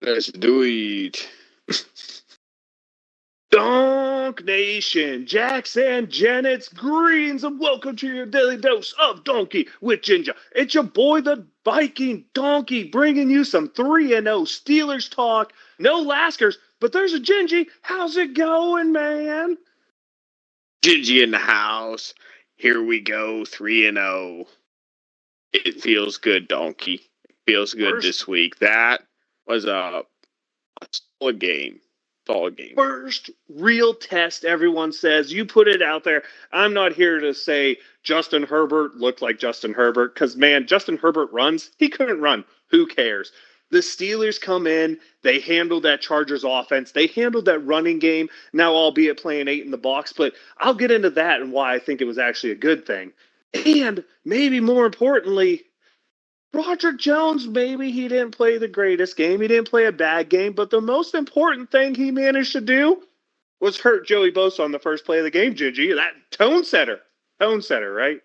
Let's do it. Donk Nation, Jackson, Janet's greens, and welcome to your daily dose of Donkey with Ginger. It's your boy, the Viking Donkey, bringing you some 3-0 Steelers talk. No Laskers, but there's a Gingy. How's it going, man? Gingy in the house. Here we go, 3-0. It feels good, Donkey. It feels good this week. That was a solid game. First real test, everyone says. You put it out there. I'm not here to say Justin Herbert looked like Justin Herbert because, man, Justin Herbert runs. He couldn't run. Who cares? The Steelers come in. They handled that Chargers offense. They handled that running game, now albeit playing 8 in the box. But I'll get into that and why I think it was actually a good thing. And maybe more importantly, Roderick Jones, maybe he didn't play the greatest game. He didn't play a bad game. But the most important thing he managed to do was hurt Joey Bosa on the first play of the game, Gingy. That tone setter, right?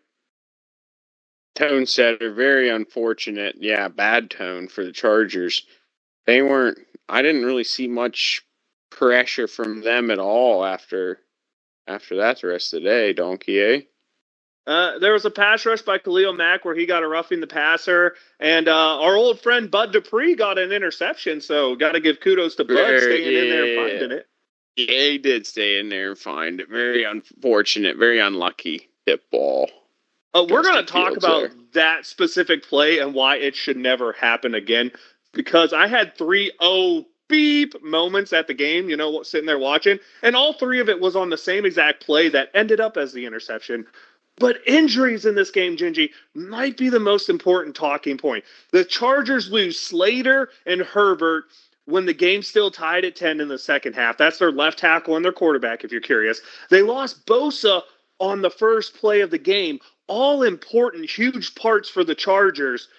Tone setter, very unfortunate. Yeah, bad tone for the Chargers. I didn't really see much pressure from them at all after that the rest of the day, Donkey, eh? There was a pass rush by Khalil Mack where he got a roughing the passer, and our old friend Bud Dupree got an interception, so got to give kudos to Bud staying in there and finding it. Yeah, he did stay in there and find it. Very unfortunate, very unlucky tip ball. We're going to talk about that specific play and why it should never happen again, because I had 3-0 beep moments at the game, sitting there watching, and all three of it was on the same exact play that ended up as the interception. But injuries in this game, Gingy, might be the most important talking point. The Chargers lose Slater and Herbert when the game's still tied at 10 in the second half. That's their left tackle and their quarterback, if you're curious. They lost Bosa on the first play of the game. All important, huge parts for the Chargers.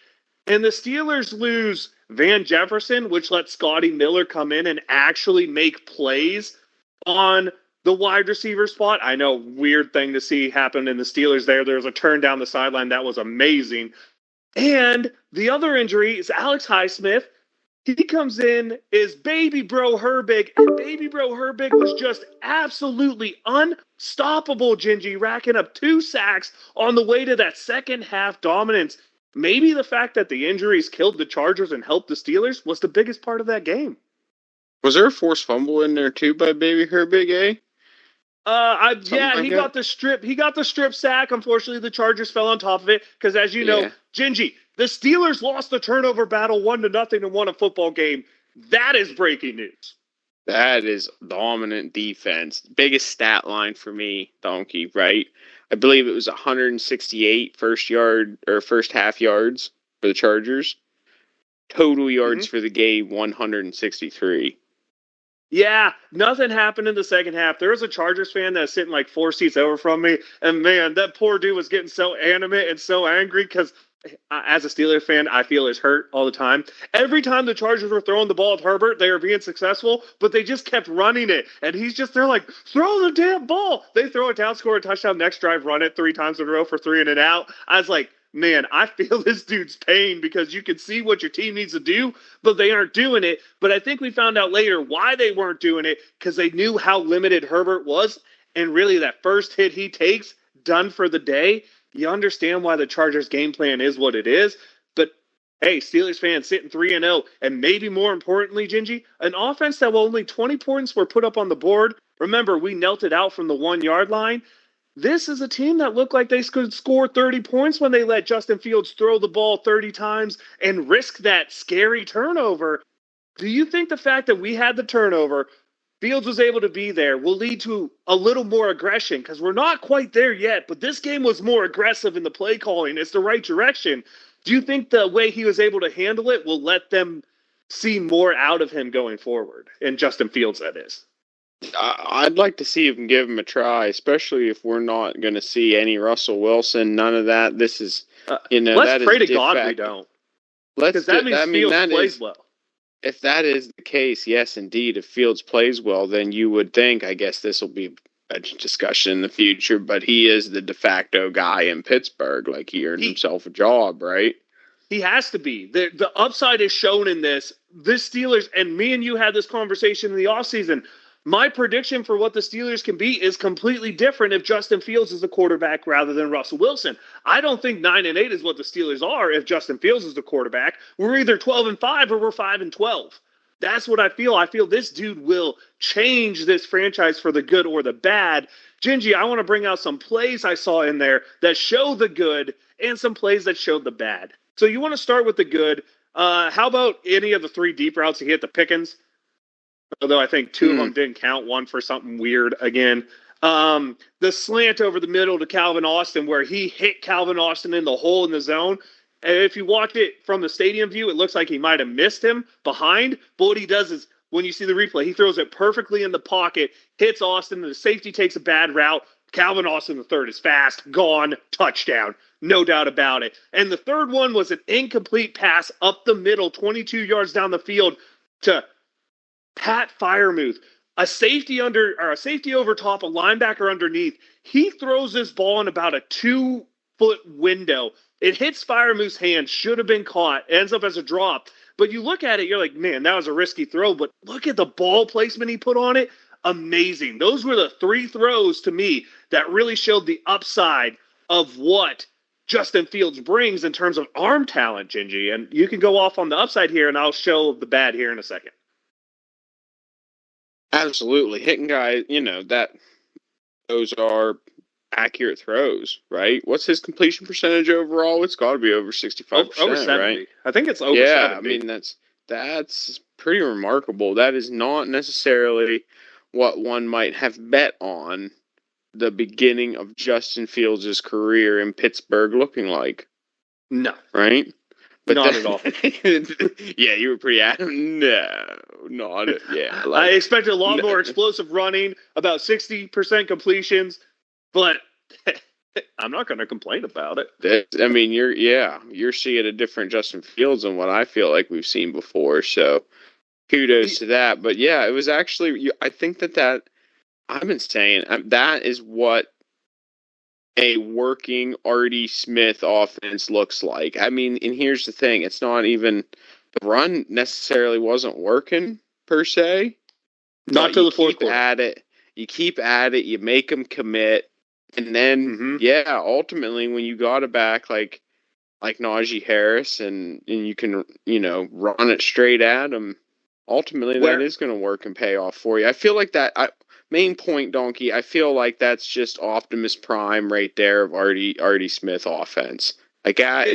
And the Steelers lose Van Jefferson, which let Scotty Miller come in and actually make plays on the wide receiver spot. I know, weird thing to see happen in the Steelers there. There was a turn down the sideline. That was amazing. And the other injury is Alex Highsmith. He comes in, is Baby Bro Herbig, and Baby Bro Herbig was just absolutely unstoppable, Gingy, racking up 2 sacks on the way to that second half dominance. Maybe the fact that the injuries killed the Chargers and helped the Steelers was the biggest part of that game. Was there a forced fumble in there too by Baby Herbig, eh? He got the strip. He got the strip sack. Unfortunately, the Chargers fell on top of it because, as you know, Gingy, the Steelers lost the turnover battle 1-0 and won a football game. That is breaking news. That is dominant defense. Biggest stat line for me, Donkey. Right? I believe it was 168 first half yards for the Chargers. Total yards for the game 163. Yeah, nothing happened in the second half. There was a Chargers fan that was sitting like 4 seats over from me, and man, that poor dude was getting so animate and so angry because, as a Steelers fan, I feel is hurt all the time. Every time the Chargers were throwing the ball at Herbert, they were being successful, but they just kept running it, and he's just there like, throw the damn ball. They throw it down, score a touchdown, next drive, run it 3 times in a row for 3 and an out. I was like, man, I feel this dude's pain because you can see what your team needs to do, but they aren't doing it. But I think we found out later why they weren't doing it, because they knew how limited Herbert was. And really that first hit he takes, done for the day. You understand why the Chargers game plan is what it is. But hey, Steelers fans sitting 3-0. And maybe more importantly, Gingy, an offense that only 20 points were put up on the board. Remember, we knelt it out from the 1-yard line. This is a team that looked like they could score 30 points when they let Justin Fields throw the ball 30 times and risk that scary turnover. Do you think the fact that we had the turnover, Fields was able to be there, will lead to a little more aggression? Because we're not quite there yet, but this game was more aggressive in the play calling. It's the right direction. Do you think the way he was able to handle it will let them see more out of him going forward? And Justin Fields, that is. I'd like to see him give him a try, especially if we're not going to see any Russell Wilson, none of that. This is, let's pray to God we don't. Because that means Fields plays well. If that is the case, yes, indeed. If Fields plays well, then you would think, I guess this will be a discussion in the future, but he is the de facto guy in Pittsburgh. Like, he earned himself a job, right? He has to be. The upside is shown in this. This Steelers, and me and you had this conversation in the offseason. My prediction for what the Steelers can be is completely different if Justin Fields is the quarterback rather than Russell Wilson. I don't think 9-8 is what the Steelers are if Justin Fields is the quarterback. We're either 12-5 or we're 5-12. That's what I feel. I feel this dude will change this franchise for the good or the bad. Gingy, I want to bring out some plays I saw in there that show the good and some plays that showed the bad. So you want to start with the good. How about any of the 3 deep routes he hit the Pickens? Although I think 2 of them didn't count, one for something weird again. The slant over the middle to Calvin Austin where he hit Calvin Austin in the hole in the zone. And if you watch it from the stadium view, it looks like he might have missed him behind. But what he does is when you see the replay, he throws it perfectly in the pocket, hits Austin, and the safety takes a bad route. Calvin Austin, the third, is fast, gone, touchdown. No doubt about it. And the third one was an incomplete pass up the middle, 22 yards down the field to Pat Freiermuth. A safety over top, a linebacker underneath. He throws this ball in about a 2-foot window. It hits Freiermuth's hand, should have been caught, ends up as a drop. But you look at it, you're like, man, that was a risky throw. But look at the ball placement he put on it. Amazing. Those were the 3 throws to me that really showed the upside of what Justin Fields brings in terms of arm talent, Gingy. And you can go off on the upside here, and I'll show the bad here in a second. Absolutely. Hitting guys, those are accurate throws, right? What's his completion percentage overall? It's got to be over 65%, over 70. Right? I think it's over 70. I mean, that's pretty remarkable. That is not necessarily what one might have bet on the beginning of Justin Fields' career in Pittsburgh looking like. No. Right? But not at all. Yeah, you were pretty adamant. No, not it. Yeah. I expected a lot more explosive running, about 60% completions, but I'm not going to complain about it. I mean, you're seeing a different Justin Fields than what I feel like we've seen before. So kudos to that. But yeah, it was actually, I think that I've been saying that is what a working Artie Smith offense looks like. I mean, and here's the thing. It's not even, the run necessarily wasn't working per se. Not till the fourth quarter. You keep at it. You make them commit. And then, ultimately, when you got it back like Najee Harris and you can, run it straight at him, ultimately that is going to work and pay off for you. I feel like that, main point, Donkey, I feel like that's just Optimus Prime right there of Artie Smith offense. Like, that's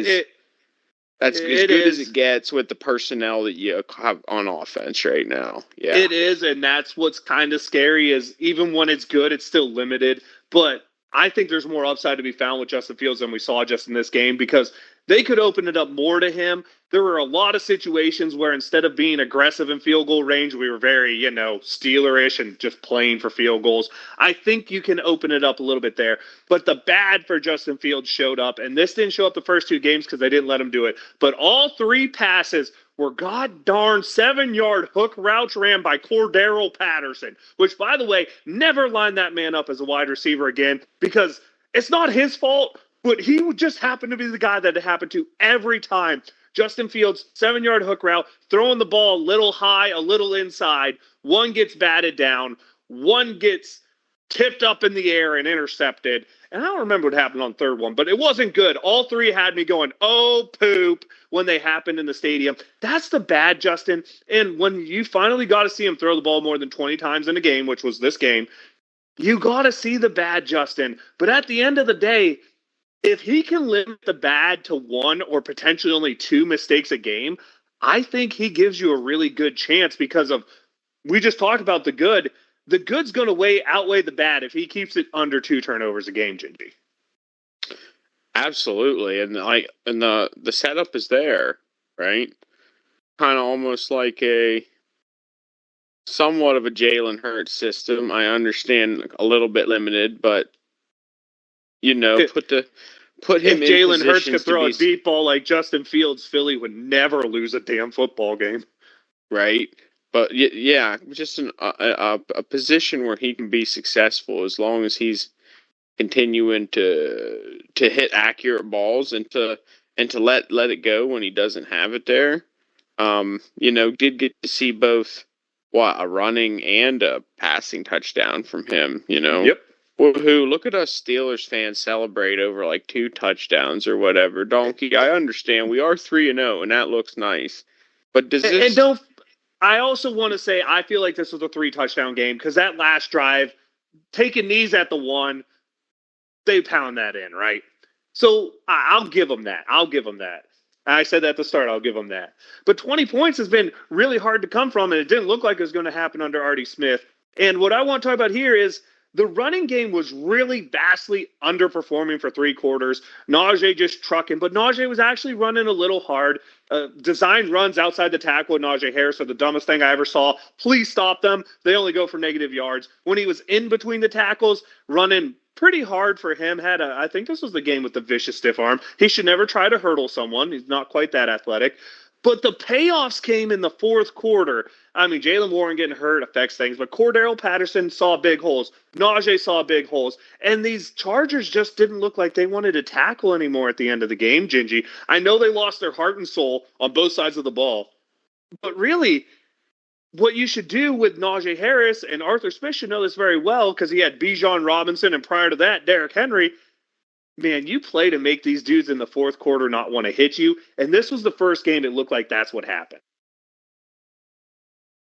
as good as it gets with the personnel that you have on offense right now. Yeah, it is, and that's what's kind of scary is even when it's good, it's still limited. But I think there's more upside to be found with Justin Fields than we saw just in this game because they could open it up more to him. There were a lot of situations where instead of being aggressive in field goal range, we were very, Steelerish and just playing for field goals. I think you can open it up a little bit there. But the bad for Justin Fields showed up, and this didn't show up the first 2 games because they didn't let him do it. But all 3 passes were god darn 7-yard hook routes ran by Cordero Patterson, which, by the way, never line that man up as a wide receiver again because it's not his fault, but he would just happen to be the guy that it happened to every time. Justin Fields, 7-yard hook route, throwing the ball a little high, a little inside. One gets batted down. One gets tipped up in the air and intercepted. And I don't remember what happened on third one, but it wasn't good. All 3 had me going, oh, poop, when they happened in the stadium. That's the bad, Justin. And when you finally got to see him throw the ball more than 20 times in a game, which was this game, you got to see the bad, Justin. But at the end of the day, if he can limit the bad to 1 or potentially only 2 mistakes a game, I think he gives you a really good chance because of, we just talked about the good. The good's going to outweigh the bad if he keeps it under 2 turnovers a game, Gingy. Absolutely. And the setup is there, right? Kind of almost like somewhat of a Jalen Hurts system. I understand a little bit limited, but put him if in Jalen Hurts could throw a deep ball like Justin Fields, Philly would never lose a damn football game. Right. But yeah, just a position where he can be successful as long as he's continuing to hit accurate balls and and to let it go when he doesn't have it there. Did get to see both a running and a passing touchdown from him. Yep. Woohoo! Look at us Steelers fans celebrate over like 2 touchdowns or whatever. Donkey, I understand we are 3-0, and that looks nice. But does And this? don't. I also want to say I feel like this was a 3-touchdown game because that last drive, taking knees at the 1, they pound that in, right? So I'll give them that. I'll give them that. I said that at the start. I'll give them that. But 20 points has been really hard to come from, and it didn't look like it was going to happen under Artie Smith. And what I want to talk about here is the running game was really vastly underperforming for 3 quarters. Najee just trucking, but Najee was actually running a little hard. Designed runs outside the tackle with Najee Harris are the dumbest thing I ever saw. Please stop them. They only go for negative yards. When he was in between the tackles, running pretty hard for him. I think this was the game with the vicious stiff arm. He should never try to hurdle someone. He's not quite that athletic. But the payoffs came in the fourth quarter. I mean, Jalen Warren getting hurt affects things, but Cordero Patterson saw big holes. Najee saw big holes. And these Chargers just didn't look like they wanted to tackle anymore at the end of the game, Gingy. I know they lost their heart and soul on both sides of the ball. But really, what you should do with Najee Harris, and Arthur Smith should know this very well because he had Bijan Robinson and prior to that, Derrick Henry. Man, you play to make these dudes in the fourth quarter not want to hit you. And this was the first game it looked like that's what happened.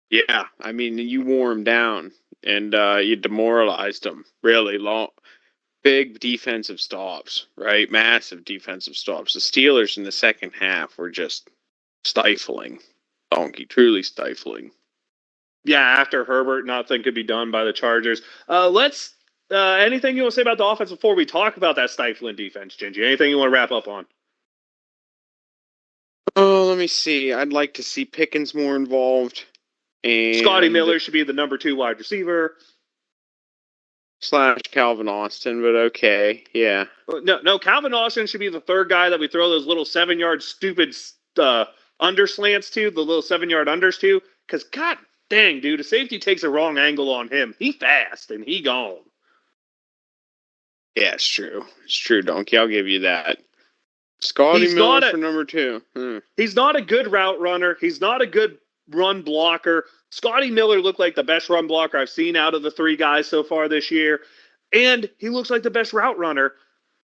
Yeah, I mean, you wore him down and you demoralized him. Really long, big defensive stops, right? Massive defensive stops. The Steelers in the second half were just stifling. Donkey, truly stifling. Yeah, after Herbert, nothing could be done by the Chargers. Anything you want to say about the offense before we talk about that stifling defense, Gingy? Anything you want to wrap up on? Oh, let me see. I'd like to see Pickens more involved. And Scotty Miller should be the number 2 wide receiver. / Calvin Austin, but okay, yeah. No, Calvin Austin should be the third guy that we throw those little 7-yard stupid underslants to, the little 7-yard unders to, because god dang, dude, a safety takes a wrong angle on him. He fast, and he gone. Yeah, it's true. It's true, Donkey. I'll give you that. Scotty Miller for number 2. He's not a good route runner. He's not a good run blocker. Scotty Miller looked like the best run blocker I've seen out of the 3 guys so far this year. And he looks like the best route runner.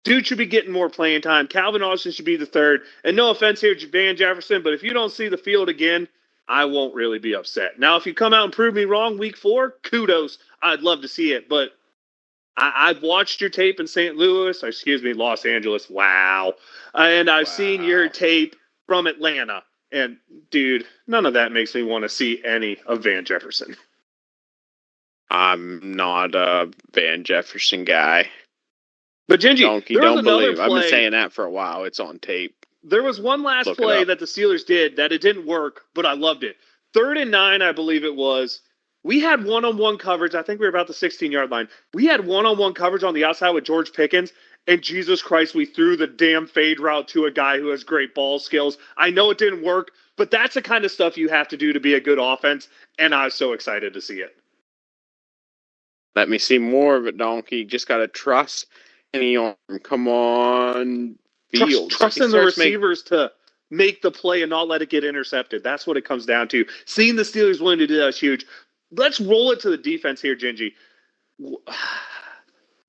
Dude should be getting more playing time. Calvin Austin should be the third. And no offense here, Van Jefferson, but if you don't see the field again, I won't really be upset. Now, if you come out and prove me wrong week 4, kudos. I'd love to see it. But I've watched your tape in Los Angeles. Wow. And I've seen your tape from Atlanta. And, dude, none of that makes me want to see any of Van Jefferson. I'm not a Van Jefferson guy. But, Gingy, Donkey, don't believe. I've been saying that for a while. It's on tape. There was one last play that the Steelers did that it didn't work, but I loved it. 3rd and 9, I believe it was. We had one-on-one coverage. I think we were about the 16-yard line. We had one-on-one coverage on the outside with George Pickens, and Jesus Christ, we threw the damn fade route to a guy who has great ball skills. I know it didn't work, but that's the kind of stuff you have to do to be a good offense, and I was so excited to see it. Let me see more of it, Donkey. Just got to trust any arm. Come on, Fields. Trusting the receivers to make the play and not let it get intercepted. That's what it comes down to. Seeing the Steelers willing to do that is huge. Let's roll it to the defense here, Gingy.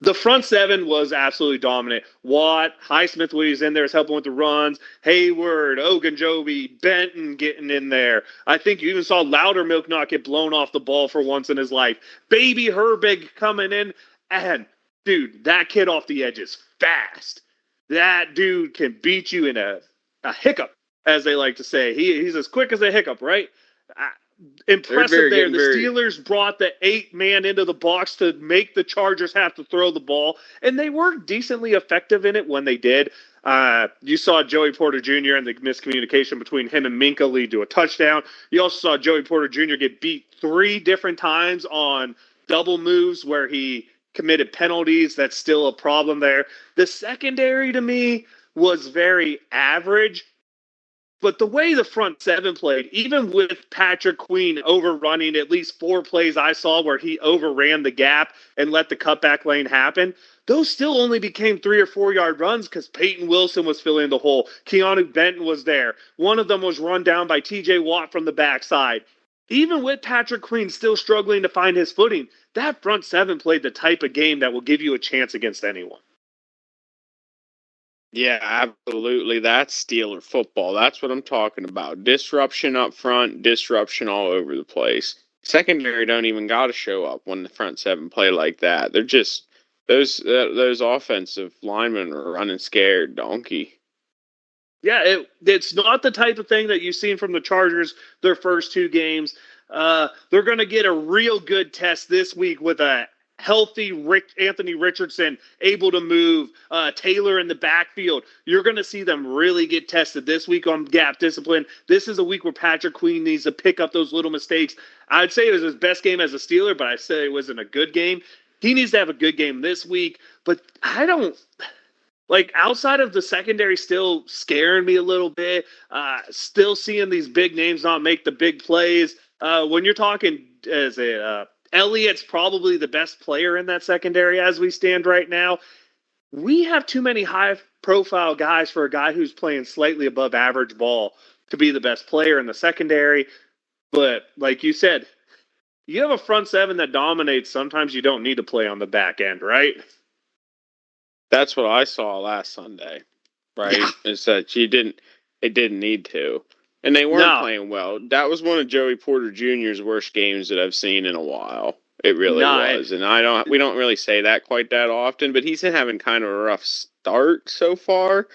The front 7 was absolutely dominant. Watt, Highsmith when he's in there is helping with the runs. Hayward, Ogunjobi, Benton getting in there. I think you even saw Loudermilk not get blown off the ball for once in his life. Baby Herbig coming in. And, dude, that kid off the edge is fast. That dude can beat you in a hiccup, as they like to say. He's as quick as a hiccup, right? Impressive there. The Steelers brought the 8-man into the box to make the Chargers have to throw the ball, and they were decently effective in it when they did. You saw Joey Porter Jr. and the miscommunication between him and Minka lead to a touchdown. You also saw Joey Porter Jr. get beat 3 different times on double moves where he committed penalties. That's still a problem there. The secondary, to me, was very average. But the way the front seven played, even with Patrick Queen overrunning at least 4 plays I saw where he overran the gap and let the cutback lane happen, those still only became 3 or 4 yard runs because Peyton Wilson was filling the hole. Keanu Benton was there. One of them was run down by TJ Watt from the backside. Even with Patrick Queen still struggling to find his footing, that front seven played the type of game that will give you a chance against anyone. Yeah, absolutely. That's Steeler football. That's what I'm talking about. Disruption up front, disruption all over the place. Secondary don't even got to show up when the front seven play like that. They're just those offensive linemen are running scared, donkey. Yeah, it's not the type of thing that you've seen from the Chargers their first 2 games. They're going to get a real good test this week with a healthy Anthony Richardson able to move, Taylor in the backfield. You're going to see them really get tested this week on gap discipline. This is a week where Patrick Queen needs to pick up those little mistakes. I'd say it was his best game as a Steeler, but I say it wasn't a good game. He needs to have a good game this week, but I don't like outside of the secondary still scaring me a little bit. Still seeing these big names not make the big plays. When you're talking, is it Elliott's probably the best player in that secondary as we stand right now. We have too many high-profile guys for a guy who's playing slightly above average ball to be the best player in the secondary. But like you said, you have a front seven that dominates. Sometimes you don't need to play on the back end, right? That's what I saw last Sunday, right? Yeah. Is that it didn't need to. And they weren't No, playing well. That was one of Joey Porter Jr.'s worst games that I've seen in a while. It really no. was. And we don't really say that quite that often, but he's been having kind of a rough start so far,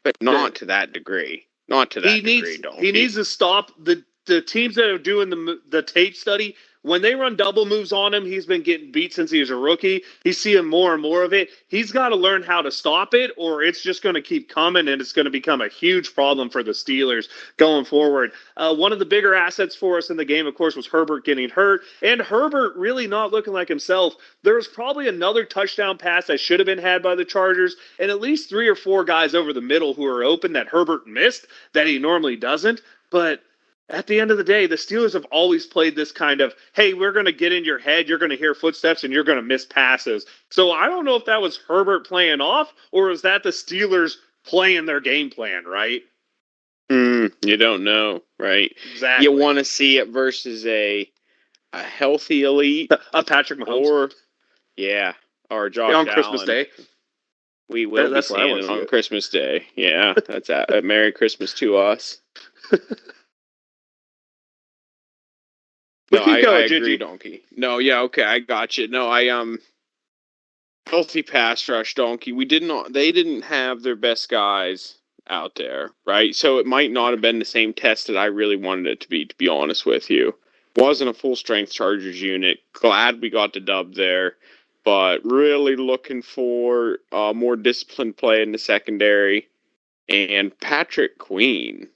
but not to that degree. Not to that degree, He donkey. needs to stop the teams that are doing the tape study. When they run double moves on him, he's been getting beat since he was a rookie. He's seeing more and more of it. He's got to learn how to stop it, or it's just going to keep coming, and it's going to become a huge problem for the Steelers going forward. One of the bigger assets for us in the game, of course, was Herbert getting hurt, and Herbert really not looking like himself. There's probably another touchdown pass that should have been had by the Chargers, and at least 3 or 4 guys over the middle who are open that Herbert missed that he normally doesn't. But at the end of the day, the Steelers have always played this kind of, hey, we're going to get in your head, you're going to hear footsteps, and you're going to miss passes. So I don't know if that was Herbert playing off, or is that the Steelers playing their game plan, right? You don't know, right? Exactly. You want to see it versus a healthy elite, Patrick Mahomes. Or Josh on Allen. Christmas Day. We will be seeing it on Christmas Day. Yeah, that's a Merry Christmas to us. No, I agree, donkey. No, yeah, okay, I got you. No, healthy pass rush, donkey. They didn't have their best guys out there, right? So it might not have been the same test that I really wanted it to be honest with you. Wasn't a full strength Chargers unit. Glad we got the dub there, but really looking for more disciplined play in the secondary. And Patrick Queen.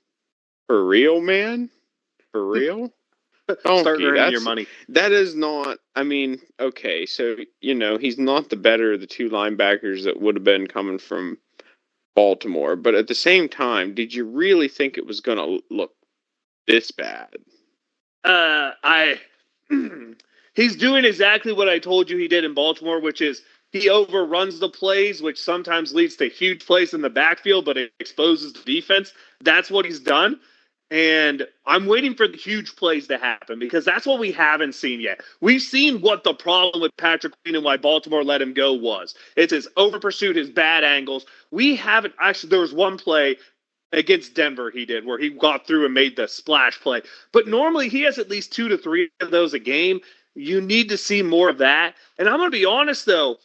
For real, man? For real? Start earning your money. That is not, I mean, okay, so, he's not the better of the 2 linebackers that would have been coming from Baltimore. But at the same time, did you really think it was going to look this bad? He's doing exactly what I told you he did in Baltimore, which is he overruns the plays, which sometimes leads to huge plays in the backfield, but it exposes the defense. That's what he's done. And I'm waiting for the huge plays to happen because that's what we haven't seen yet. We've seen what the problem with Patrick Queen and why Baltimore let him go was. It's his over pursuit, his bad angles. We haven't actually. There was one play against Denver he did where he got through and made the splash play. But normally he has at least 2 to 3 of those a game. You need to see more of that. And I'm going to be honest though,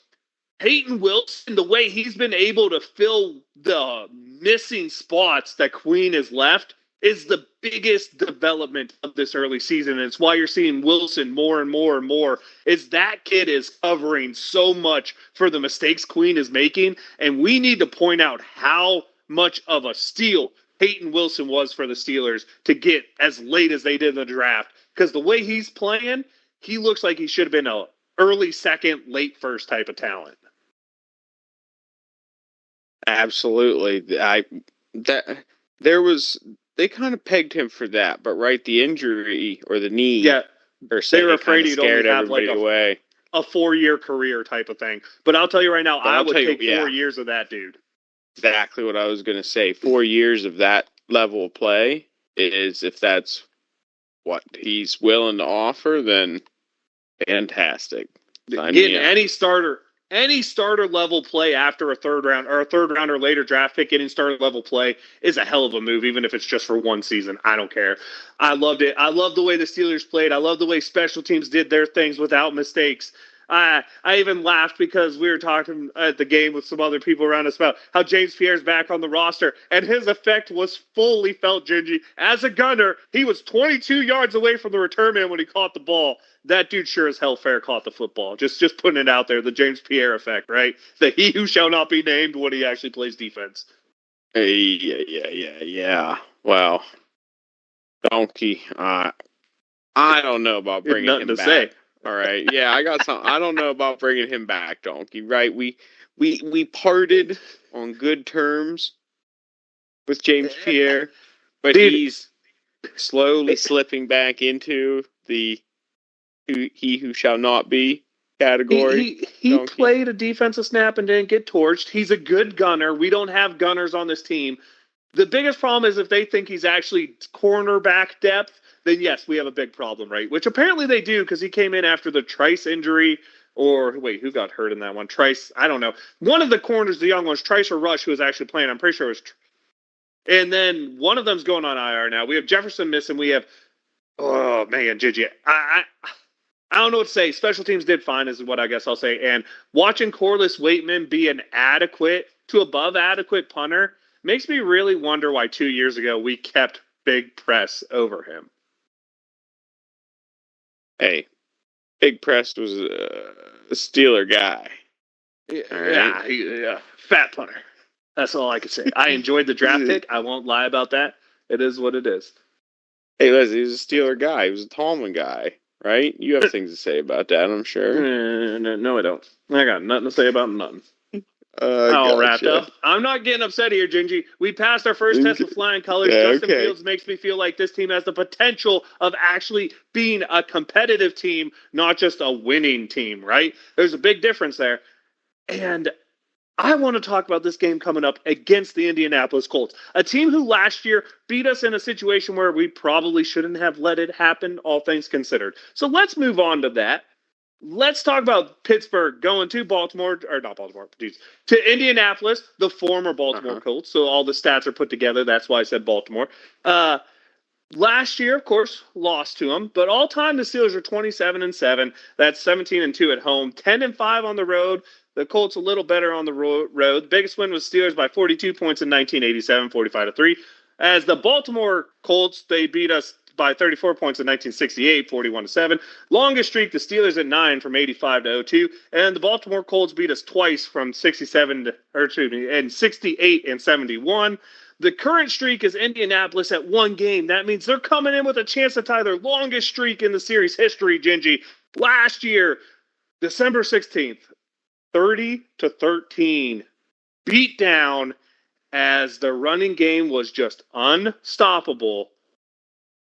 Peyton Wilson, the way he's been able to fill the missing spots that Queen has left is the biggest development of this early season. And it's why you're seeing Wilson more and more and more is that kid is covering so much for the mistakes Queen is making. And we need to point out how much of a steal Peyton Wilson was for the Steelers to get as late as they did in the draft. Because the way he's playing, he looks like he should have been an early second, late first type of talent. Absolutely. There was they kind of pegged him for that, but right, the injury or the knee Yeah, per they were se kind afraid of he'd only scared have like everybody away. a 4-year career type of thing. But I'll tell you right now, But I I'll would tell you, take yeah, 4 years of that dude. exactly what I was going to say. 4 years of that level of play is, if that's what he's willing to offer, then fantastic. Sign Getting me up. any starter level play after a third round or a third round or later draft pick, getting starter level play is a hell of a move, even if it's just for one season. I don't care. I loved it. I love the way the Steelers played. I love the way special teams did their things without mistakes. I even laughed because we were talking at the game with some other people around us about how James Pierre's back on the roster, and his effect was fully felt, Gingy. As a gunner, he was 22 yards away from the return man when he caught the ball. That dude sure as hell fair caught the football. Just putting it out there, the James Pierre effect, right? The he who shall not be named when he actually plays defense. Yeah. Well, Donkey, I don't know about Had bringing nothing him to back. say. All right. Yeah, I got some. I don't know about bringing him back, Donkey. Right? We parted on good terms with James Pierre, but Dude, he's slowly slipping back into the he who shall not be category. he Donkey. played a defensive snap and didn't get torched. He's a good gunner. We don't have gunners on this team. The biggest problem is if they think he's actually cornerback depth, then yes, we have a big problem, right? Which apparently they do because he came in after the Trice injury. Or wait, who got hurt in that one? Trice, I don't know. One of the corners, the young ones, Trice or Rush, who was actually playing. I'm pretty sure it was. And then one of them's going on IR now. We have Jefferson missing. We have, oh man, Gigi. I don't know what to say. Special teams did fine, is what I guess I'll say. And watching Corliss Waitman be an adequate to above adequate punter makes me really wonder why 2 years ago we kept Big Press over him. Hey, Big Prest was a Steeler guy. Yeah, fat punter. That's all I can say. I enjoyed the draft pick. I won't lie about that. It is what it is. Hey, Leslie, he was a Steeler guy. He was a Tallman guy, right? You have things to say about that, I'm sure. No, I don't. I got nothing to say about nothing. All wrapped Gotcha. up. I'm not getting upset here, Gingy. We passed our first test with flying colors. Yeah, Justin okay. Fields makes me feel like this team has the potential of actually being a competitive team, not just a winning team, right? There's a big difference there. And I want to talk about this game coming up against the Indianapolis Colts, a team who last year beat us in a situation where we probably shouldn't have let it happen, all things considered. So let's move on to that. Let's talk about Pittsburgh going to Baltimore, or not Baltimore, geez, to Indianapolis, the former Baltimore Colts. So all the stats are put together. That's why I said Baltimore. Last year, of course, lost to them, but all time the Steelers are 27-7. That's 17-2 at home, 10-5 on the road. The Colts a little better on the road. The biggest win was Steelers by 42 points in 1987, 45-3. As the Baltimore Colts, they beat us by 34 points in 1968, 41-7. Longest streak, the Steelers at 9 from 85 to 02. And the Baltimore Colts beat us twice from 67 to, or excuse me, and 68 and 71. The current streak is Indianapolis at one game. That means they're coming in with a chance to tie their longest streak in the series history, Gingy. Last year, December 16th, 30-13. Beat down as the running game was just unstoppable.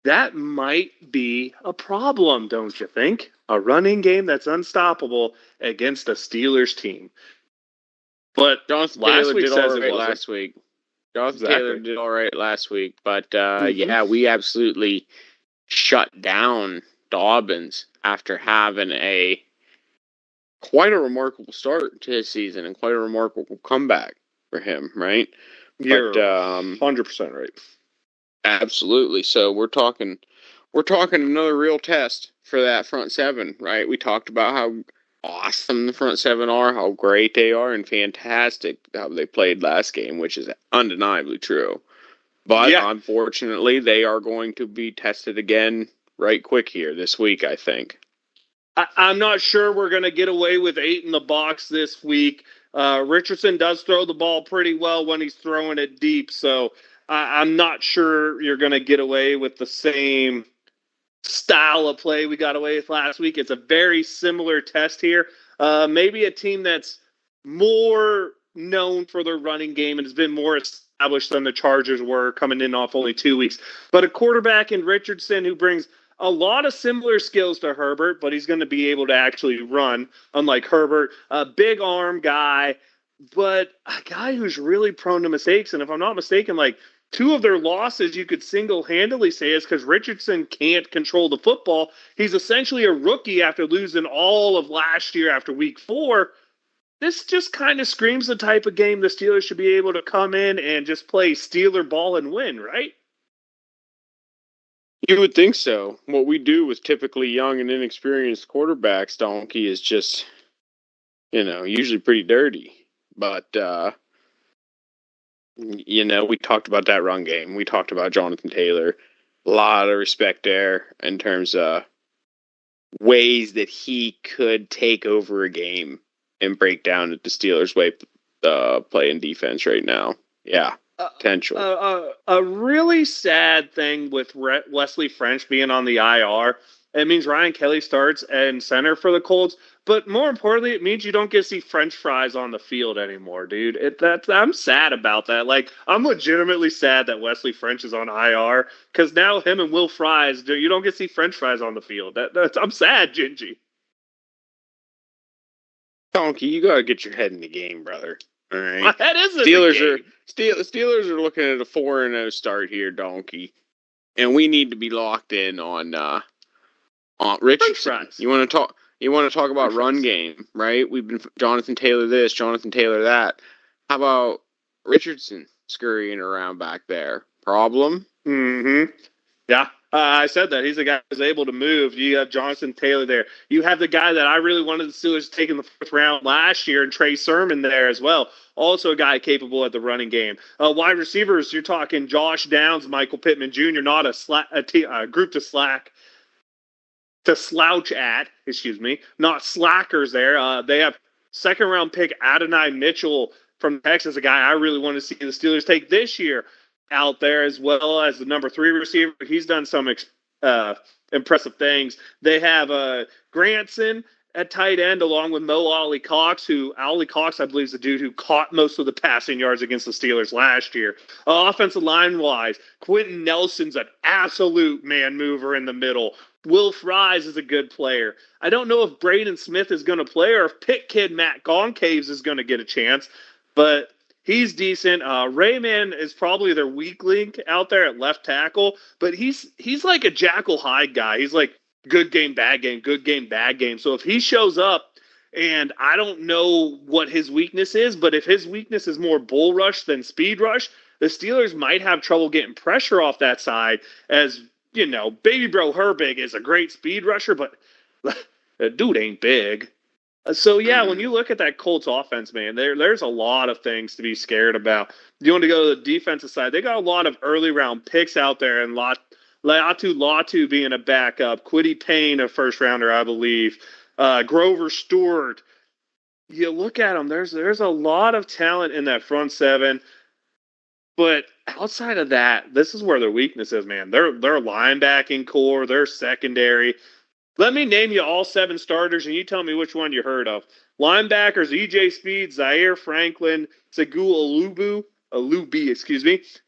That might be a problem, don't you think? A running game that's unstoppable against a Steelers team. But Jonathan last Taylor week did says all it right wasn't. last week. Jonathan Exactly. Taylor did all right last week, but yeah, we absolutely shut down Dobbins after having quite a remarkable start to his season and quite a remarkable comeback for him, right? You're But 100% right. absolutely. So we're talking another real test for that front seven, right? We talked about how awesome the front seven are, how great they are, and fantastic how they played last game, which is undeniably true. But unfortunately, they are going to be tested again right quick here this week, I think. I'm not sure we're going to get away with 8 in the box this week. Richardson does throw the ball pretty well when he's throwing it deep, so I'm not sure you're going to get away with the same style of play we got away with last week. It's a very similar test here. Maybe a team that's more known for their running game and has been more established than the Chargers were coming in off only 2 weeks. But a quarterback in Richardson who brings a lot of similar skills to Herbert, but he's going to be able to actually run, unlike Herbert. A big arm guy, but a guy who's really prone to mistakes. And if I'm not mistaken, like two of their losses you could single-handedly say is because Richardson can't control the football. He's essentially a rookie after losing all of last year after week 4. This just kind of screams the type of game the Steelers should be able to come in and just play Steeler ball and win, right? You would think so. What we do with typically young and inexperienced quarterbacks, Donkey, is just, usually pretty dirty. But, we talked about that run game. We talked about Jonathan Taylor. A lot of respect there in terms of ways that he could take over a game and break down the Steelers' way playing defense right now. Yeah, potential. A really sad thing with Wesley French being on the IR. It means Ryan Kelly starts in center for the Colts, but more importantly, it means you don't get to see French fries on the field anymore, dude. I'm sad about that. Like, I'm legitimately sad that Wesley French is on IR because now him and Will Fries, you don't get to see French fries on the field. I'm sad, Gingy. Donkey, you gotta get your head in the game, brother. All right. My head is in Steelers the game. Steelers are looking at a 4-0 start here, Donkey, and we need to be locked in on Richardson. You want to talk? You want to talk about run game, right? We've been Jonathan Taylor this, Jonathan Taylor that. How about Richardson scurrying around back there? Problem? Mm-hmm. Yeah, I said that. He's the guy who's able to move. You have Jonathan Taylor there. You have the guy that I really wanted the Steelers to take in the 4th round last year, and Trey Sermon there as well. Also a guy capable at the running game. Wide receivers, you're talking Josh Downs, Michael Pittman Jr., not a group to slouch at, not slackers there. They have second round pick Adonai Mitchell from Texas, a guy I really want to see the Steelers take this year out there, as well as the number 3 receiver. He's done some impressive things. They have Granson at tight end, along with Mo Ollie Cox, I believe, is the dude who caught most of the passing yards against the Steelers last year. Offensive line-wise, Quentin Nelson's an absolute man mover in the middle. Will Fries is a good player. I don't know if Braden Smith is going to play or if Pitt kid Matt Goncaves is going to get a chance, but he's decent. Rayman is probably their weak link out there at left tackle, but he's like a Jackal Hyde guy. He's like good game, bad game, good game, bad game. So if he shows up, and I don't know what his weakness is, but if his weakness is more bull rush than speed rush, the Steelers might have trouble getting pressure off that side. As Baby Bro Herbig is a great speed rusher, but the dude ain't big. So, yeah, when you look at that Colts offense, man, there's a lot of things to be scared about. You want to go to the defensive side, they got a lot of early round picks out there, and Latu being a backup, Quiddy Payne, a first rounder, I believe, Grover Stewart. You look at them, there's a lot of talent in that front seven. But outside of that, this is where their weakness is, man. Their linebacking core, their secondary. Let me name you all 7 starters, and you tell me which one you heard of. Linebackers: E.J. Speed, Zaire Franklin, Segu Alubi,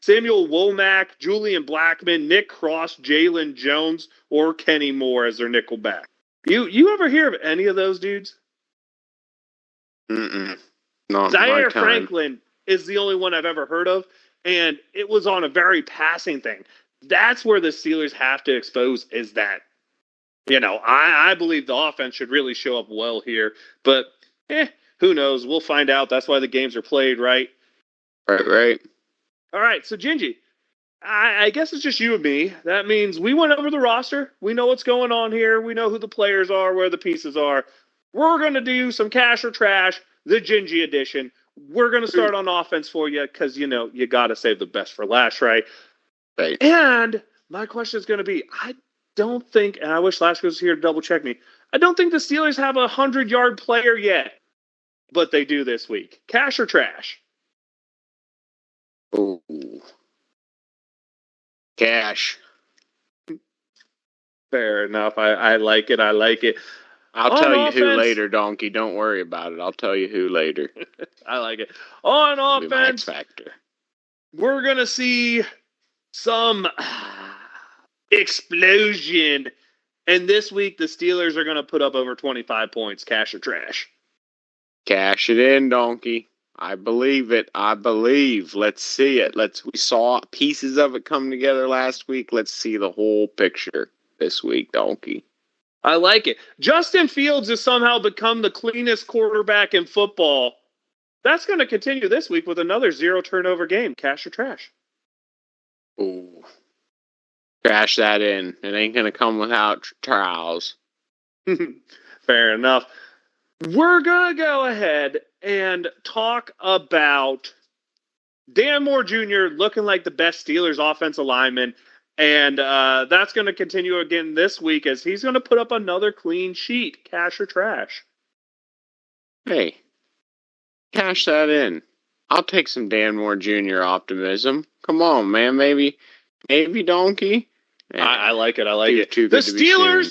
Samuel Womack, Julian Blackman, Nick Cross, Jalen Jones, or Kenny Moore as their nickel back. You ever hear of any of those dudes? Mm-mm. Not Zaire Franklin is the only one I've ever heard of, and it was on a very passing thing. That's where the Steelers have to expose is that. I believe the offense should really show up well here, but who knows? We'll find out. That's why the games are played, right? Right. All right, so Gingy, I guess it's just you and me. That means we went over the roster. We know what's going on here. We know who the players are, where the pieces are. We're going to do some cash or trash, the Gingy edition. We're going to start on offense for you because, you got to save the best for last, right? Right. And my question is going to be, I don't think, and I wish Lash was here to double check me, I don't think the Steelers have a 100-yard player yet, but they do this week. Cash or trash? Ooh. Cash. Fair enough. I like it. I'll tell you who later, Donkey. Don't worry about it. I'll tell you who later. I like it. On offense, Max Factor. we're going to see some explosion. And this week, the Steelers are going to put up over 25 points, cash or trash. Cash it in, donkey. I believe it. I believe. Let's see it. We saw pieces of it come together last week. Let's see the whole picture this week, donkey. I like it. Justin Fields has somehow become the cleanest quarterback in football. That's going to continue this week with another 0 turnover game, cash or trash. Ooh. Cash that in. It ain't going to come without trials. Fair enough. We're going to go ahead and talk about Dan Moore Jr. looking like the best Steelers offensive lineman. And that's going to continue again this week as he's going to put up another clean sheet, cash or trash. Hey, cash that in. I'll take some Dan Moore Jr. optimism. Come on, man. Maybe donkey. I like it. I like it. Too The good to be true.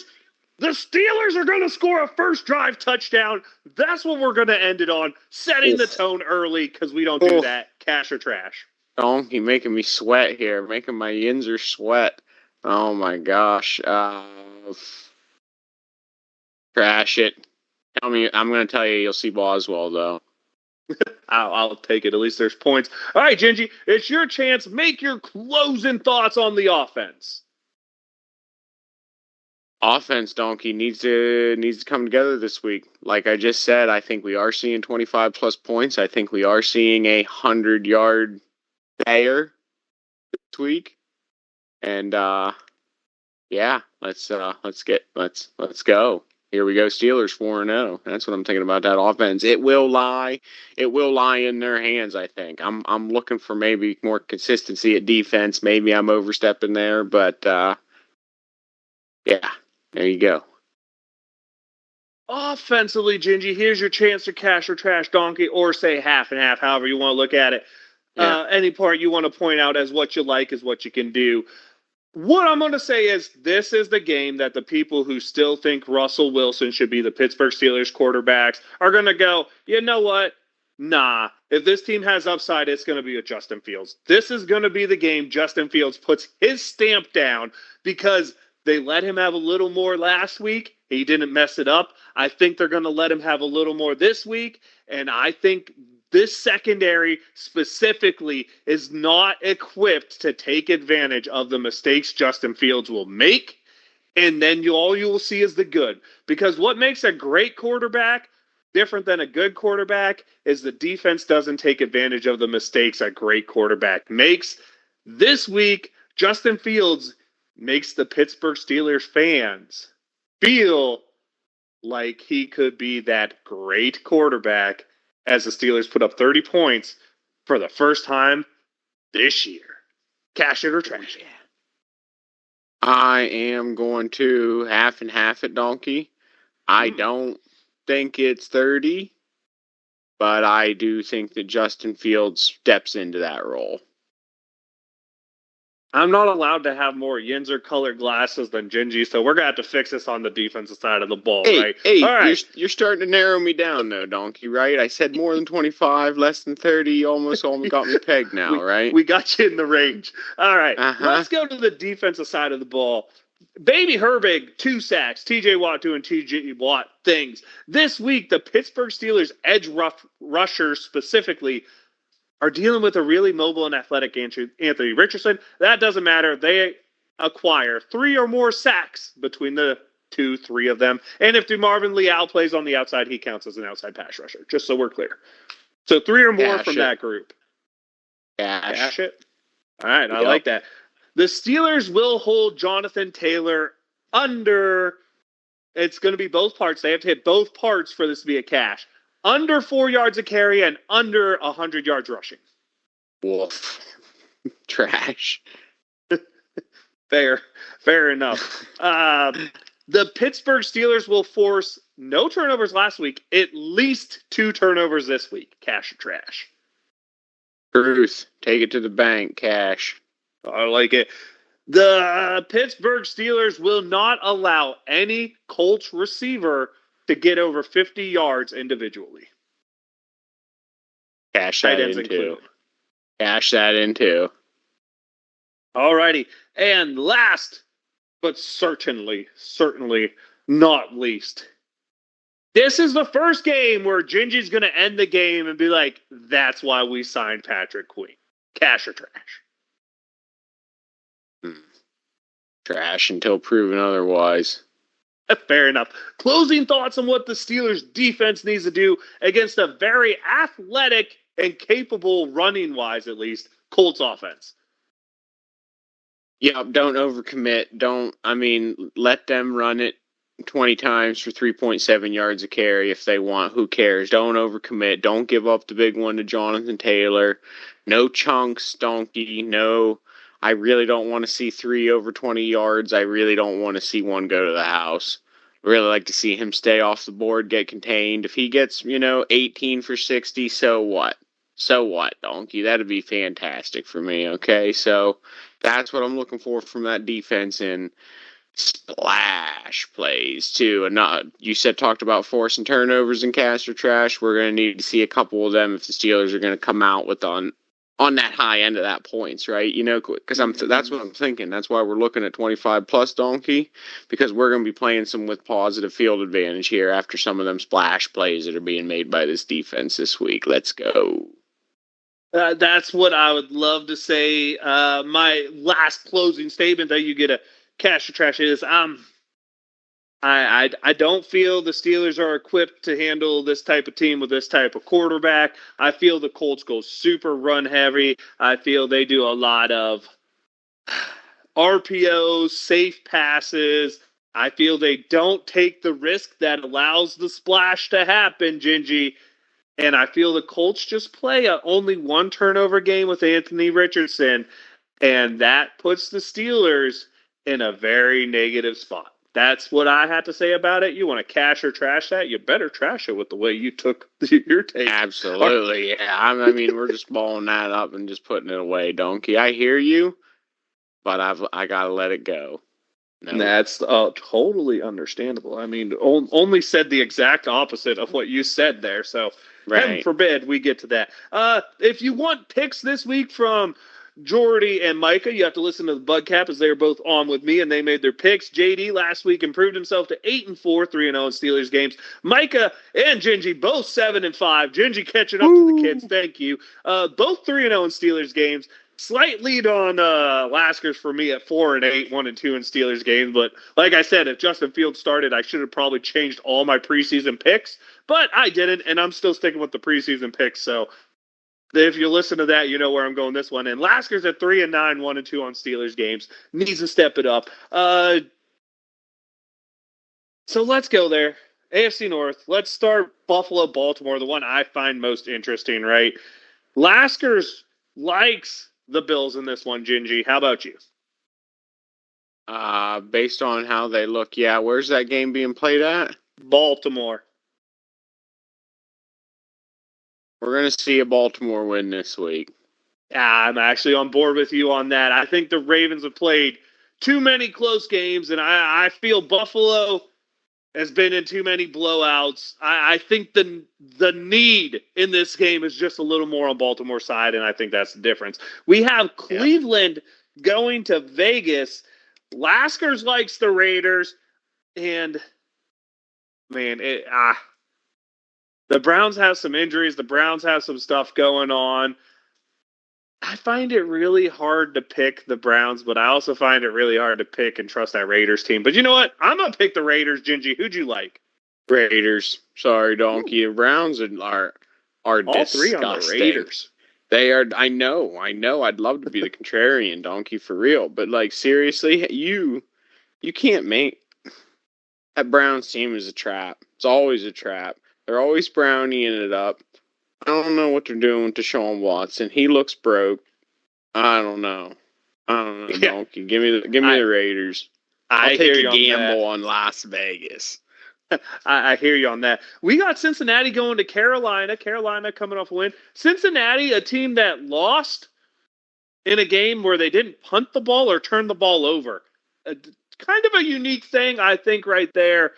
The Steelers are going to score a first drive touchdown. That's what we're going to end it on, setting the tone early because we don't do that. Cash or trash. Donkey making me sweat here, making my yinzer sweat. Oh my gosh. Trash it. Tell me, I'm going to tell you you'll see Boswell, though. I'll take it. At least there's points. All right, Gingy, it's your chance. Make your closing thoughts on the offense. Offense, donkey needs to come together this week. Like I just said, I think we are seeing 25 plus points. I think we are seeing a 100-yard player this week, and yeah, let's go. Here we go, Steelers 4-0. That's what I'm thinking about that offense. It will lie in their hands. I think I'm looking for maybe more consistency at defense. Maybe I'm overstepping there, but yeah. There you go. Offensively, Gingy, here's your chance to cash or trash donkey, or say half and half, however you want to look at it. Yeah. Any part you want to point out as what you like is what you can do. What I'm going to say is this is the game that the people who still think Russell Wilson should be the Pittsburgh Steelers quarterbacks are going to go, you know what? Nah. If this team has upside, it's going to be a Justin Fields. This is going to be the game Justin Fields puts his stamp down because they let him have a little more last week. He didn't mess it up. I think they're going to let him have a little more this week. And I think this secondary specifically is not equipped to take advantage of the mistakes Justin Fields will make. And then all you will see is the good. Because what makes a great quarterback different than a good quarterback is the defense doesn't take advantage of the mistakes a great quarterback makes. This week, Justin Fields makes the Pittsburgh Steelers fans feel like he could be that great quarterback as the Steelers put up 30 points for the first time this year. Cash it or trash it. I am going to half and half it, donkey. I don't think it's 30, but I do think that Justin Fields steps into that role. I'm not allowed to have more Yinzer colored glasses than Gingy, so we're going to have to fix this on the defensive side of the ball, right? Hey, all right. You're starting to narrow me down, though, donkey, right? I said more than 25, less than 30. You almost got me pegged now, right? We got you in the range. All right, Let's go to the defensive side of the ball. Baby Herbig, 2 sacks. T.J. Watt doing T.J. Watt things. This week, the Pittsburgh Steelers edge rushers specifically are dealing with a really mobile and athletic Anthony Richardson. That doesn't matter. They acquire 3 or more sacks between the 3 of them. And if DeMarvin Leal plays on the outside, he counts as an outside pass rusher, just so we're clear. So 3 or more from that group. Cash it. All right, I like that. The Steelers will hold Jonathan Taylor under. It's going to be both parts. They have to hit both parts for this to be a cash. Under 4 yards of carry and under 100 yards rushing. Wolf. Trash. Fair enough. The Pittsburgh Steelers will force no turnovers last week, at least 2 turnovers this week. Cash or trash? Truth. Take it to the bank, cash. I like it. The Pittsburgh Steelers will not allow any Colts receiver to get over 50 yards individually. Cash that in too. Cash that in too. Alrighty. And last, but certainly not least, this is the first game where Gingy's going to end the game and be like, that's why we signed Patrick Queen. Cash or trash? Trash until proven otherwise. Fair enough. Closing thoughts on what the Steelers defense needs to do against a very athletic and capable, running wise at least, Colts offense. Yep, don't overcommit. Let them run it 20 times for 3.7 yards a carry if they want. Who cares? Don't overcommit. Don't give up the big one to Jonathan Taylor. No chunks, donkey. No, I really don't want to see 3 over 20 yards. I really don't want to see one go to the house. I really like to see him stay off the board, get contained. If he gets, 18 for 60, so what? So what, donkey? That'd be fantastic for me, okay? So that's what I'm looking for from that defense, and splash plays too. And you talked about forcing turnovers and cast or trash. We're going to need to see a couple of them if the Steelers are going to come out with on that high end of that points, right? Because that's what I'm thinking. That's why we're looking at 25 plus donkey, because we're going to be playing some with positive field advantage here after some of them splash plays that are being made by this defense this week. Let's go. That's what I would love to say. My last closing statement that you get a cash or trash is I don't feel the Steelers are equipped to handle this type of team with this type of quarterback. I feel the Colts go super run heavy. I feel they do a lot of RPOs, safe passes. I feel they don't take the risk that allows the splash to happen, Gingy. And I feel the Colts just play a only one turnover game with Anthony Richardson, and that puts the Steelers in a very negative spot. That's what I had to say about it. You want to cash or trash that? You better trash it with the way you took your take. Absolutely, yeah. We're just balling that up and just putting it away, donkey. I hear you, but I gotta let it go. No. That's totally understandable. Only said the exact opposite of what you said there. So, right. Heaven forbid we get to that. If you want picks this week from Jordy and Micah, you have to listen to the Budcap as they were both on with me and they made their picks. JD last week improved himself to 8-4, 3-0 in Steelers games. Micah and Gingy both 7-5. Gingy catching up to the kids. Thank you. Both 3-0 in Steelers games. Slight lead on Laskers for me at 4-8, 1-2 in Steelers games. But like I said, if Justin Fields started, I should have probably changed all my preseason picks. But I didn't, and I'm still sticking with the preseason picks. So if you listen to that, you know where I'm going this one. And Laskers at 3-9, 1-2 on Steelers games. Needs to step it up. So let's go there. AFC North. Let's start Buffalo, Baltimore, the one I find most interesting, right? Laskers likes the Bills in this one, Gingy. How about you? Based on how they look, yeah. Where's that game being played at? Baltimore. We're going to see a Baltimore win this week. I'm actually on board with you on that. I think the Ravens have played too many close games, and I feel Buffalo has been in too many blowouts. I think the need in this game is just a little more on Baltimore side, and I think that's the difference. We have Cleveland going to Vegas. Laskers likes the Raiders, and man, the Browns have some injuries. The Browns have some stuff going on. I find it really hard to pick the Browns, but I also find it really hard to pick and trust that Raiders team. But you know what? I'm going to pick the Raiders, Gingy. Who'd you like? Raiders. Sorry, donkey. The Browns are all disgusting. 3 on the Raiders. They are. I know. I'd love to be the contrarian, donkey, for real. But like seriously, you can't make that Browns team is a trap. It's always a trap. They're always brownieing it up. I don't know what they're doing with Deshaun Watson. He looks broke. I don't know, donkey. Give me the Raiders. I'll take a gamble on Las Vegas. I hear you on that. We got Cincinnati going to Carolina. Carolina coming off a win. Cincinnati, a team that lost in a game where they didn't punt the ball or turn the ball over. Kind of a unique thing, I think, right there.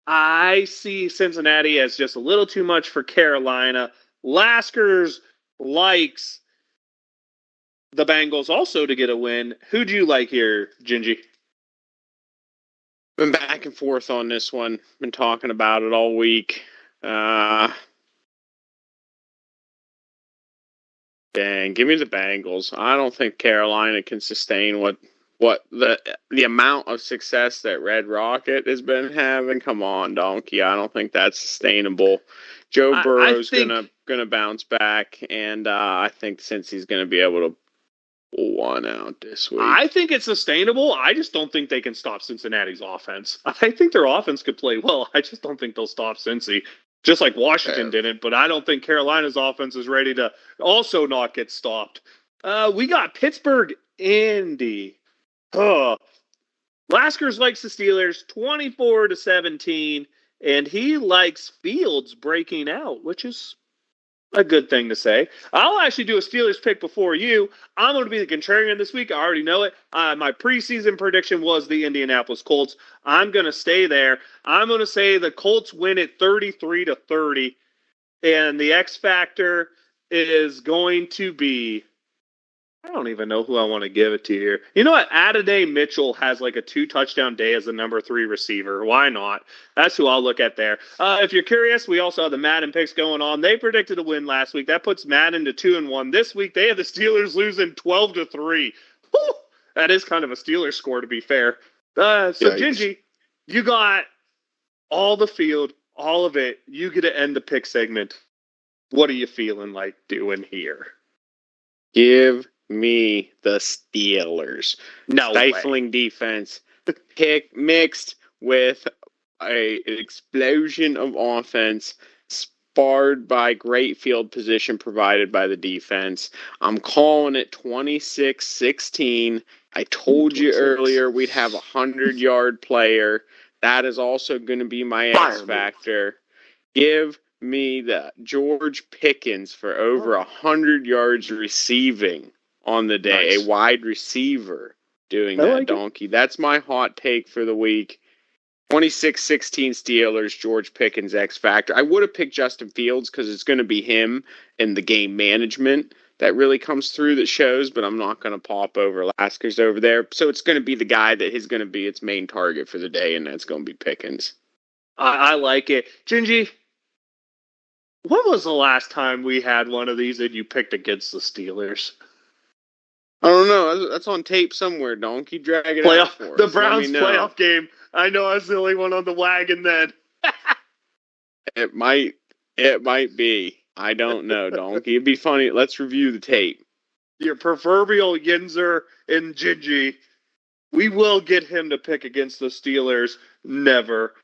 I see Cincinnati as just a little too much for Carolina. Laskers likes the Bengals also to get a win. Who do you like here, Gingy? Been back and forth on this one. Been talking about it all week. Dang, give me the Bengals. I don't think Carolina can sustain what the amount of success that Red Rocket has been having. Come on, donkey. I don't think that's sustainable. Joe I Burrow's think gonna bounce back, and I think since he's gonna be able to pull one out this week. I think it's sustainable. I just don't think they can stop Cincinnati's offense. I think their offense could play well. I just don't think they'll stop Cincy. Just like Washington didn't, but I don't think Carolina's offense is ready to also not get stopped. We got Pittsburgh, Indy. Laskers likes the Steelers 24-17, and he likes Fields breaking out, which is a good thing to say. I'll actually do a Steelers pick before you. I'm going to be the contrarian this week. I already know it. My preseason prediction was the Indianapolis Colts. I'm going to stay there. I'm going to say the Colts win it 33-30, and the X factor is going to be. I don't even know who I want to give it to here. You know what? Adonai Mitchell has like a 2-touchdown day as the number 3 receiver. Why not? That's who I'll look at there. If you're curious, we also have the Madden picks going on. They predicted a win last week. That puts Madden to 2-1. This week they have the Steelers losing 12-3. Whew! That is kind of a Steelers score, to be fair. Gingy, you got all the field, all of it. You get to end the pick segment. What are you feeling like doing here? Give me the Steelers. No Stifling way. defense, pick mixed with an explosion of offense, sparred by great field position provided by the defense. I'm calling it 26-16. I told you earlier we'd have a 100-yard player. That is also going to be my X factor. Give me the George Pickens for over 100 yards receiving on the day. Nice. A wide receiver doing that, donkey. That's my hot take for the week. 26-16 Steelers, George Pickens X factor. I would have picked Justin Fields because it's going to be him and the game management that really comes through that shows, but I'm not going to pop over Laskers over there. So it's going to be the guy that is going to be its main target for the day, and that's going to be Pickens. I like it. Gingy, when was the last time we had one of these and you picked against the Steelers? I don't know. That's on tape somewhere, donkey. Drag it out for us. The Browns playoff game. I know I was the only one on the wagon then. It might be. I don't know, donkey. It'd be funny. Let's review the tape. Your proverbial Yinzer and Gingy. We will get him to pick against the Steelers. Never.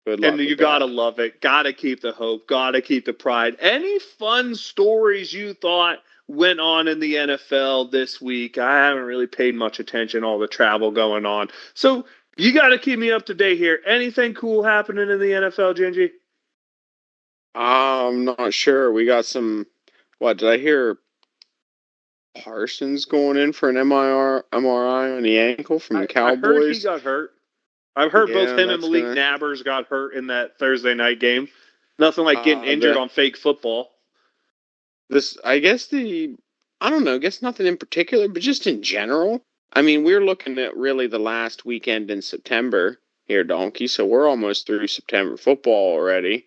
Good luck. And you gotta love it. Gotta keep the hope. Gotta keep the pride. Any fun stories you thought went on in the NFL this week? I haven't really paid much attention, all the travel going on. So you got to keep me up to date here. Anything cool happening in the NFL, Gingy? I'm not sure. We got some. What did I hear? Parsons going in for an MRI on the ankle from the Cowboys. I heard he got hurt. I've heard both him and Malik Nabbers got hurt in that Thursday night game. Nothing like getting injured on fake football. I guess I don't know, I guess nothing in particular, but just in general. I mean, we're looking at really the last weekend in September here, donkey, so we're almost through September football already.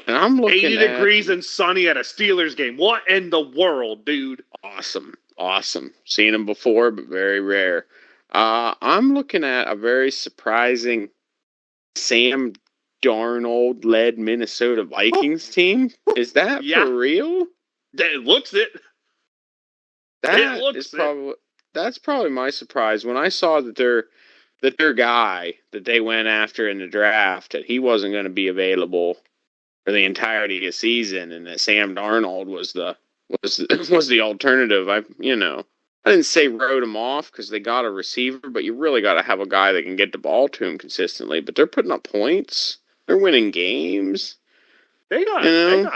And I'm looking 80 degrees and sunny at a Steelers game. What in the world, dude? Awesome. Seen them before, but very rare. I'm looking at a very surprising Sam Darnold-led Minnesota Vikings team. Is that for real? It looks it. That's probably my surprise when I saw that their guy that they went after in the draft, that he wasn't going to be available for the entirety of the season, and that Sam Darnold was the alternative. I didn't say wrote him off because they got a receiver, but you really got to have a guy that can get the ball to him consistently. But they're putting up points. They're winning games. They got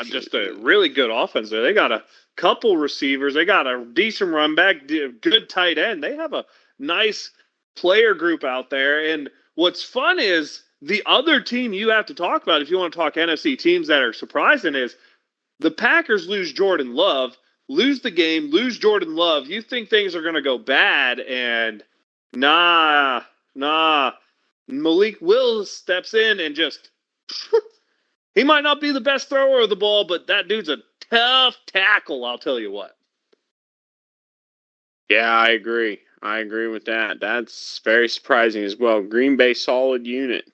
just a really good offense there. They got a couple receivers. They got a decent run back, good tight end. They have a nice player group out there. And what's fun is the other team you have to talk about if you want to talk NFC teams that are surprising is the Packers lose Jordan Love. lose the game, lose Jordan Love. You think things are going to go bad, and nah, nah. Malik Willis steps in and just. He might not be the best thrower of the ball, but that dude's a tough tackle, I'll tell you what. Yeah, I agree. I agree with that. That's very surprising as well. Green Bay solid unit.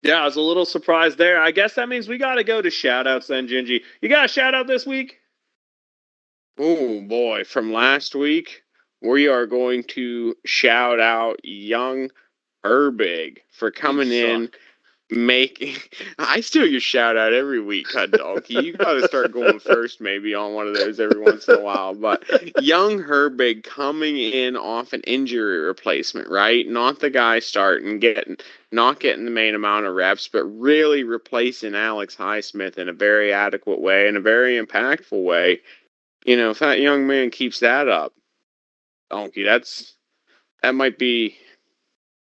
Yeah, I was a little surprised there. I guess that means we got to go to shout-outs then, Gingy. You got a shout-out this week? Oh boy, from last week, we are going to shout out young Herbig for You coming in suck. making. I steal your shout out every week, Cut Donkey. You got to start going first, maybe on one of those every once in a while. But young Herbig coming in off an injury replacement, right? Not the guy starting, not getting the main amount of reps, but really replacing Alex Highsmith in a very adequate way, in a very impactful way. You know, if that young man keeps that up, Donkey, that might be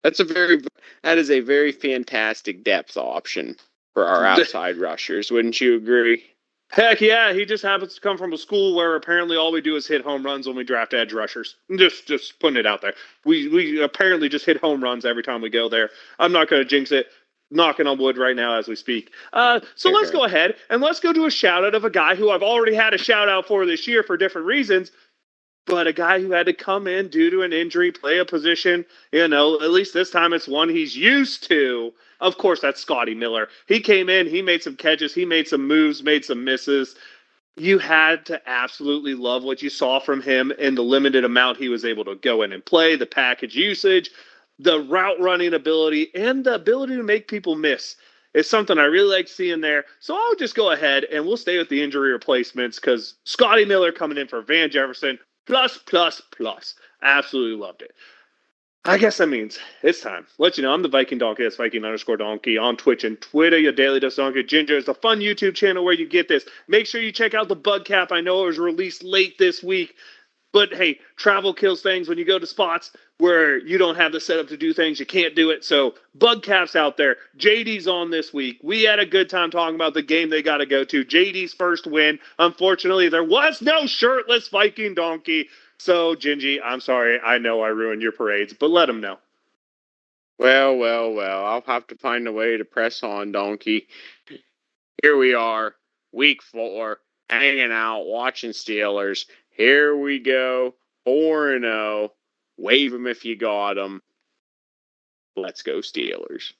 that's a very that is a very fantastic depth option for our outside rushers. Wouldn't you agree? Heck yeah, he just happens to come from a school where apparently all we do is hit home runs when we draft edge rushers. Just putting it out there. We apparently just hit home runs every time we go there. I'm not going to jinx it. Knocking on wood right now as we speak. So let's go ahead and let's go do a shout out of a guy who I've already had a shout out for this year for different reasons, but a guy who had to come in due to an injury, play a position, at least this time it's one he's used to. Of course, that's Scotty Miller. He came in, he made some catches, he made some moves, made some misses. You had to absolutely love what you saw from him in the limited amount he was able to go in and play, the package usage, the route running ability, and the ability to make people miss. Is something I really like seeing there. So I'll just go ahead and we'll stay with the injury replacements because Scotty Miller coming in for Van Jefferson, plus, plus, plus. Absolutely loved it. I guess that means it's time. Let you know, I'm the Viking Donkey. That's Viking_Donkey on Twitch and Twitter. Your Daily Dose Donkey. Ginger is the fun YouTube channel where you get this. Make sure you check out the Bug Cap. I know it was released late this week, but hey, travel kills things. When you go to spots where you don't have the setup to do things, you can't do it. So Bug Cap's out there. JD's on this week. We had a good time talking about the game they got to go to. JD's first win. Unfortunately, there was no shirtless Viking Donkey. So, Gingy, I'm sorry. I know I ruined your parades, but let them know. Well, well, well. I'll have to find a way to press on, Donkey. Here we are, week 4, hanging out, watching Steelers. Here we go, 4-0. Wave them if you got them. Let's go, Steelers.